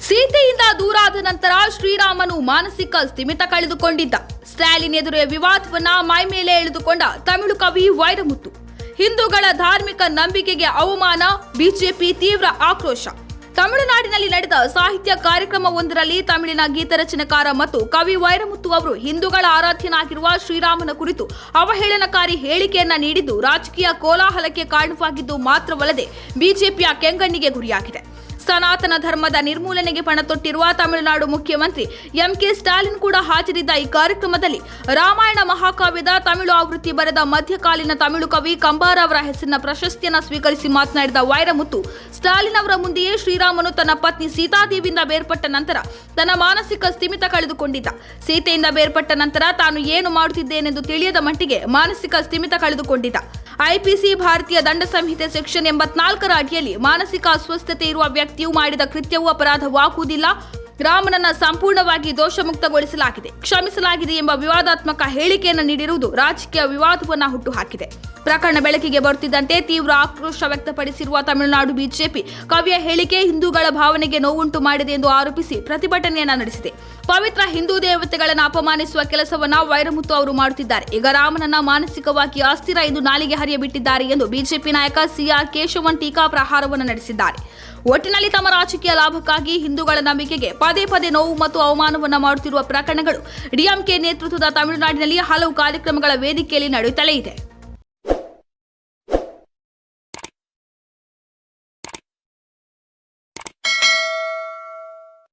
ಸೀತೆಯಿಂದ ದೂರಾದ ನಂತರ ಶ್ರೀರಾಮನು ಮಾನಸಿಕ ಸ್ಥಿಮಿತ ಕಳೆದುಕೊಂಡಿದ್ದ. ಸ್ಟಾಲಿನ್ ಎದುರೇ ವಿವಾದವನ್ನ ಮೈಮೇಲೆ ಎಳೆದುಕೊಂಡ ತಮಿಳು ಕವಿ ವೈರಮುತ್ತು. ಹಿಂದೂಗಳ ಧಾರ್ಮಿಕ ನಂಬಿಕೆಗೆ ಅವಮಾನ, ಬಿಜೆಪಿ ತೀವ್ರ ಆಕ್ರೋಶ. ತಮಿಳುನಾಡಿನಲ್ಲಿ ನಡೆದ ಸಾಹಿತ್ಯ ಕಾರ್ಯಕ್ರಮವೊಂದರಲ್ಲಿ ತಮಿಳಿನ ಗೀತರಚನೆಕಾರ ಮತ್ತು ಕವಿ ವೈರಮುತ್ತು ಅವರು ಹಿಂದೂಗಳ ಆರಾಧ್ಯನಾಗಿರುವ ಶ್ರೀರಾಮನ ಕುರಿತು ಅವಹೇಳನಕಾರಿ ಹೇಳಿಕೆಯನ್ನ ನೀಡಿದ್ದು ರಾಜಕೀಯ ಕೋಲಾಹಲಕ್ಕೆ ಕಾರಣವಾಗಿದ್ದು ಮಾತ್ರವಲ್ಲದೆ ಬಿಜೆಪಿಯ ಕೆಂಗಣ್ಣಿಗೆ ಗುರಿಯಾಗಿದೆ. ಸನಾತನ ಧರ್ಮದ ನಿರ್ಮೂಲನೆಗೆ ಪಣ ತೊಟ್ಟಿರುವ ತಮಿಳುನಾಡು ಮುಖ್ಯಮಂತ್ರಿ ಎಂಕೆ ಸ್ಟಾಲಿನ್ ಕೂಡ ಹಾಜರಿದ್ದ ಈ ಕಾರ್ಯಕ್ರಮದಲ್ಲಿ ರಾಮಾಯಣ ಮಹಾಕಾವ್ಯದ ತಮಿಳು ಆವೃತ್ತಿ ಬರೆದ ಮಧ್ಯಕಾಲೀನ ತಮಿಳು ಕವಿ ಕಂಬಾರ ಅವರ ಹೆಸರಿನ ಪ್ರಶಸ್ತಿಯನ್ನು ಸ್ವೀಕರಿಸಿ ಮಾತನಾಡಿದ ವೈರಮುತ್ತು, ಸ್ಟಾಲಿನ್ ಅವರ ಮುಂದೆಯೇ ಶ್ರೀರಾಮನು ತನ್ನ ಪತ್ನಿ ಸೀತಾದೇವಿಯಿಂದ ಬೇರ್ಪಟ್ಟ ನಂತರ ತನ್ನ ಮಾನಸಿಕ ಸ್ಥಿಮಿತ ಕಳೆದುಕೊಂಡಿದ್ದ. ಸೀತೆಯಿಂದ ಬೇರ್ಪಟ್ಟ ನಂತರ ತಾನು ಏನು ಮಾಡುತ್ತಿದ್ದೇನೆಂದು ತಿಳಿಯದ ಮಟ್ಟಿಗೆ ಮಾನಸಿಕ ಸ್ಥಿಮಿತ ಕಳೆದುಕೊಂಡಿದ್ದ. ಐಪಿಸಿ ಭಾರತೀಯ ದಂಡ ಸಂಹಿತೆ ಸೆಕ್ಷನ್ 84ರ ಅಡಿಯಲ್ಲಿ ಮಾನಸಿಕ ಅಸ್ವಸ್ಥತೆ ಇರುವ ವ್ಯಕ್ತಿಯು ಮಾಡಿದ ಕೃತ್ಯವೂ ಅಪರಾಧವಾಗುವುದಿಲ್ಲ. ರಾಮನನ್ನ ಸಂಪೂರ್ಣವಾಗಿ ದೋಷಮುಕ್ತಗೊಳಿಸಲಾಗಿದೆ, ಕ್ಷಮಿಸಲಾಗಿದೆ ಎಂಬ ವಿವಾದಾತ್ಮಕ ಹೇಳಿಕೆಯನ್ನು ನೀಡಿರುವುದು ರಾಜಕೀಯ ವಿವಾದವನ್ನು ಹುಟ್ಟುಹಾಕಿದೆ. ಪ್ರಕರಣ ಬೆಳಕಿಗೆ ಬರುತ್ತಿದ್ದಂತೆ ತೀವ್ರ ಆಕ್ರೋಶ ವ್ಯಕ್ತಪಡಿಸಿರುವ ತಮಿಳುನಾಡು ಬಿಜೆಪಿ ಕವಿಯ ಹೇಳಿಕೆ ಹಿಂದೂಗಳ ಭಾವನೆಗೆ ನೋವುಂಟು ಮಾಡಿದೆ ಎಂದು ಆರೋಪಿಸಿ ಪ್ರತಿಭಟನೆಯನ್ನ ನಡೆಸಿದೆ. ಪವಿತ್ರ ಹಿಂದೂ ದೇವತೆಗಳನ್ನು ಅಪಮಾನಿಸುವ ಕೆಲಸವನ್ನ ವೈರಮುತ್ತು ಅವರು ಮಾಡುತ್ತಿದ್ದಾರೆ. ಈಗ ರಾಮನನ್ನ ಮಾನಸಿಕವಾಗಿ ಅಸ್ಥಿರ ಎಂದು ನಾಲಿಗೆ ಹರಿಯಬಿಟ್ಟಿದ್ದಾರೆ ಎಂದು ಬಿಜೆಪಿ ನಾಯಕ ಸಿಆರ್ ಕೇಶವನ್ ಟೀಕಾ ಪ್ರಹಾರವನ್ನು ನಡೆಸಿದ್ದಾರೆ. ಒಟ್ಟಿನಲ್ಲಿ ತಮ್ಮ ರಾಜಕೀಯ ಲಾಭಕ್ಕಾಗಿ ಹಿಂದೂಗಳ ನಂಬಿಕೆಗೆ ಪದೇ ಪದೇ ನೋವು ಮತ್ತು ಅವಮಾನವನ್ನ ಮಾಡುತ್ತಿರುವ ಪ್ರಕರಣಗಳು ಡಿಎಂಕೆ ನೇತೃತ್ವದ ತಮಿಳುನಾಡಿನಲ್ಲಿ ಹಲವು ಕಾರ್ಯಕ್ರಮಗಳ ವೇದಿಕೆಯಲ್ಲಿ ನಡೆಯುತ್ತಲೇ ಇದೆ.